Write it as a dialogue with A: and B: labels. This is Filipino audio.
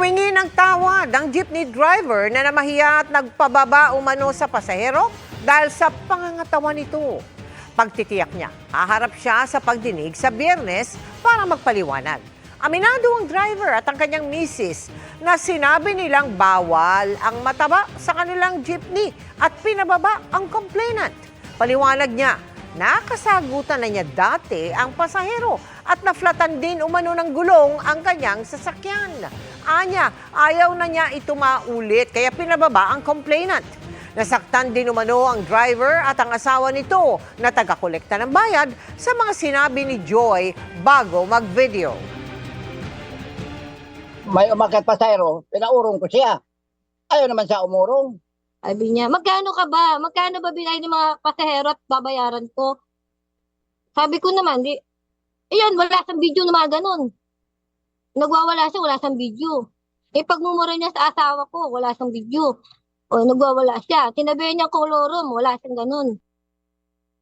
A: Humingi ng tawad ang jeepney driver na namahiya at nagpababa umano sa pasahero dahil sa pangangatawan nito. Pagtitiyak niya, haharap siya sa pagdinig sa Biyernes para magpaliwanag. Aminado ang driver at ang kanyang misis na sinabi nilang bawal ang mataba sa kanilang jeepney at pinababa ang complainant. Paliwanag niya, nakasagutan na niya dati ang pasahero at naflatan din umano ng gulong ang kanyang sasakyan. Anya, ayaw na niya ito maulit kaya pinababa ang complainant. Nasaktan din umano ang driver at ang asawa nito na taga-kolekta ng bayad sa mga sinabi ni Joy bago mag-video.
B: May umakyat pasahero, pinaurong ko siya. Ayaw naman siya umurong.
C: Sabi niya, magkano ka ba? Magkano ba binayad ng mga pasahero at babayaran ko? Sabi ko naman, ayan, wala siyang video na mga ganun. Nagwawala siya, wala siyang video. Pagmumura niya sa asawa ko, wala siyang video. O, nagwawala siya. Tinabi niya kolorum, wala siyang ganun.